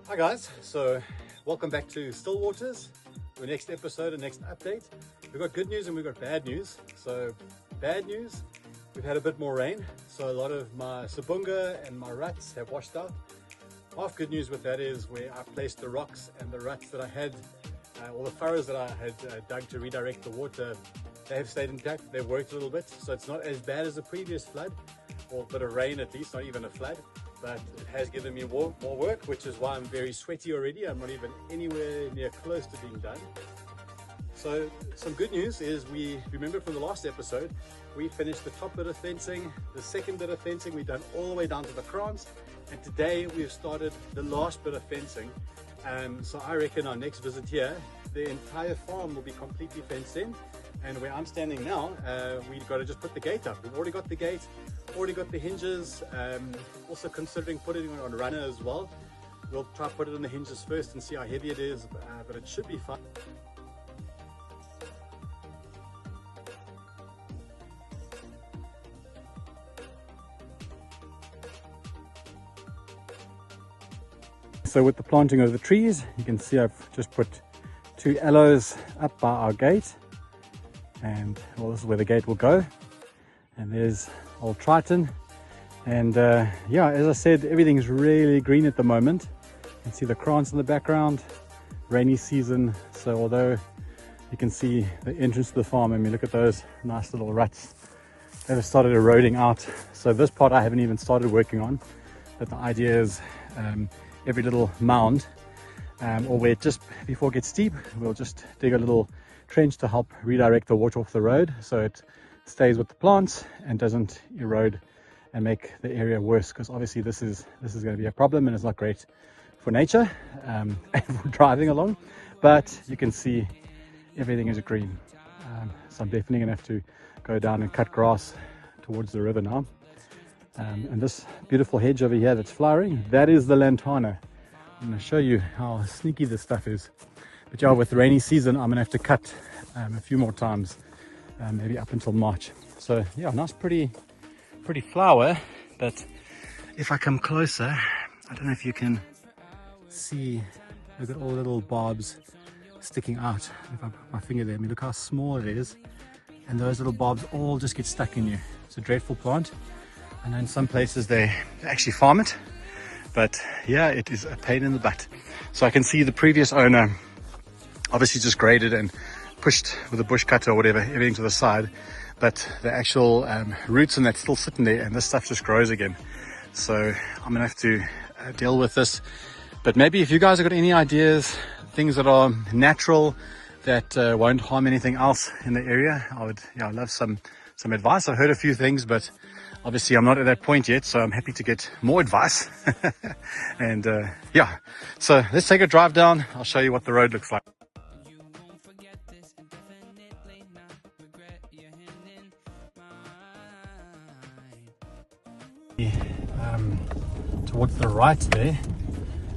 Hi guys, so welcome back to Still Waters. The next episode and next update. We've got good news and we've got bad news. So bad news, we've had a bit more rain, so a lot of my Sibunga and my ruts have washed out. Half good news with that is where I placed the rocks and the ruts that I had, all the furrows that I had dug to redirect the water, they have stayed intact. They've worked a little bit, so it's not as bad as the previous flood, or a bit of rain at least, not even a flood. But it has given me more work, which is why I'm very sweaty already. I'm not even anywhere near close to being done. So some good news is, we remember from the last episode, we finished the top bit of fencing, the second bit of fencing we've done all the way down to the krans, and today we've started the last bit of fencing. So I reckon our next visit here, the entire farm will be completely fenced in. And where I'm standing now, we've got to just put the gate up. We've already got the gate, already got the hinges, also considering putting it on runner as well. We'll try to put it on the hinges first and see how heavy it is, but it should be fine. So with the planting of the trees, you can see I've just put 2 aloes up by our gate. And well, this is where the gate will go, and there's old Triton. And yeah, as I said, everything's really green at the moment. You can see the krans in the background, rainy season. So although you can see the entrance to the farm, I mean, look at those nice little ruts that have started eroding out. So this part I haven't even started working on, but the idea is every little mound, or where just before it gets steep, we'll just dig a little trench to help redirect the water off the road, so it stays with the plants and doesn't erode and make the area worse, because obviously this is going to be a problem and it's not great for nature and for driving along. But you can see everything is green, so I'm definitely going to have to go down and cut grass towards the river now. And this beautiful hedge over here that's flowering, that is the lantana. I'm going to show you how sneaky this stuff is. But yeah, with the rainy season, I'm gonna have to cut a few more times, maybe up until March. So yeah, nice pretty flower. But if I come closer, I don't know if you can see, look at all the little barbs sticking out. If I put my finger there, I mean, look how small it is. And those little barbs all just get stuck in you. It's a dreadful plant. I know in some places they actually farm it, but yeah, it is a pain in the butt. So I can see the previous owner obviously just graded and pushed with a bush cutter or whatever, everything to the side, but the actual roots and that's still sitting there, and this stuff just grows again. So I'm gonna have to deal with this. But maybe if you guys have got any ideas, things that are natural, that won't harm anything else in the area, I'd love some advice. I've heard a few things, but obviously I'm not at that point yet, so I'm happy to get more advice. And yeah, so let's take a drive down. I'll show you what the road looks like. Towards the right there,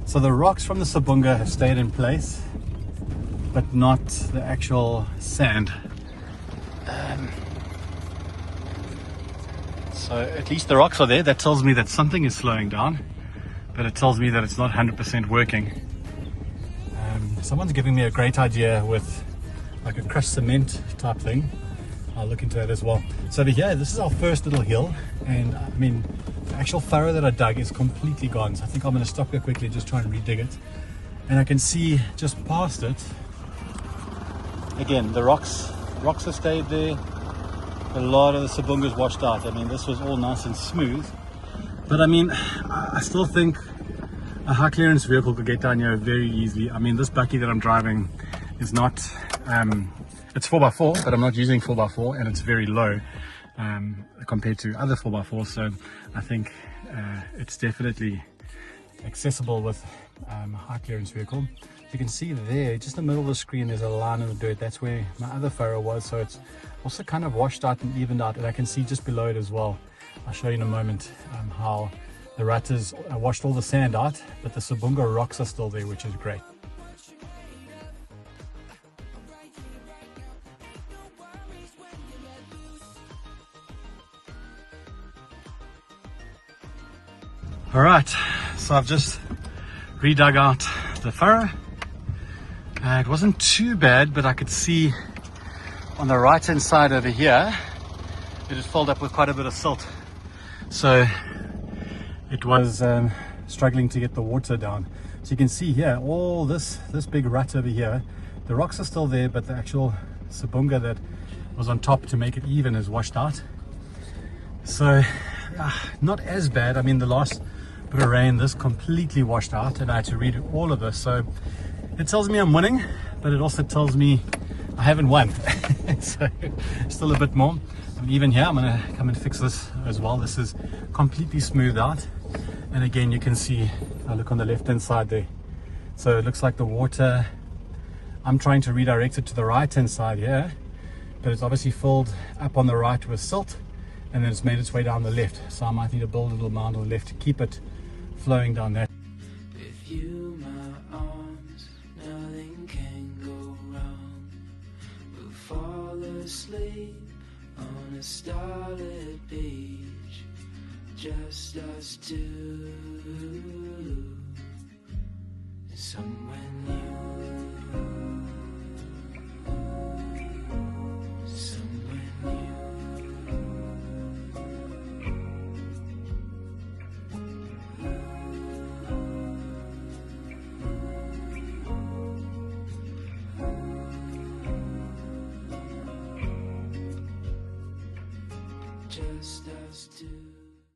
so the rocks from the Sibunga have stayed in place, but not the actual sand. So at least the rocks are there. That tells me that something is slowing down, but it tells me that it's not 100% working. Someone's giving me a great idea with like a crushed cement type thing. I'll look into that as well. So over here, this is our first little hill, and I mean, the actual furrow that I dug is completely gone. So I think I'm going to stop here quickly, just try and redig it. And I can see just past it, again, the rocks have stayed there. A lot of the Sibunga's washed out. I mean, this was all nice and smooth. But I mean, I still think a high clearance vehicle could get down here very easily. I mean, this bakkie that I'm driving is not, it's 4x4, but I'm not using 4x4, and it's very low compared to other 4x4s. So I think it's definitely accessible with a high clearance vehicle. You can see there, just in the middle of the screen, there's a line in the dirt. That's where my other furrow was. So it's also kind of washed out and evened out, and I can see just below it as well. I'll show you in a moment how the rutters washed all the sand out, but the Sibunga rocks are still there, which is great. All right, so I've just redug out the furrow. It wasn't too bad, but I could see on the right hand side over here it had filled up with quite a bit of silt, so it was struggling to get the water down. So you can see here all this big rut over here. The rocks are still there, but the actual sabunga that was on top to make it even is washed out. So not as bad. I mean, the last bit of rain, this completely washed out, and I had to redo all of this. So it tells me I'm winning, but it also tells me I haven't won. So still a bit more. And even here, I'm gonna come and fix this as well. This is completely smoothed out, and again you can see, if I look on the left hand side there, so it looks like the water, I'm trying to redirect it to the right hand side here, but it's obviously filled up on the right with silt, and then it's made its way down the left. So I might need to build a little mound on the left to keep it flowing down there. With you, my arms, nothing can go wrong. We'll fall asleep on a starlit beach, just us two, somewhere new, somewhere new. Just us two.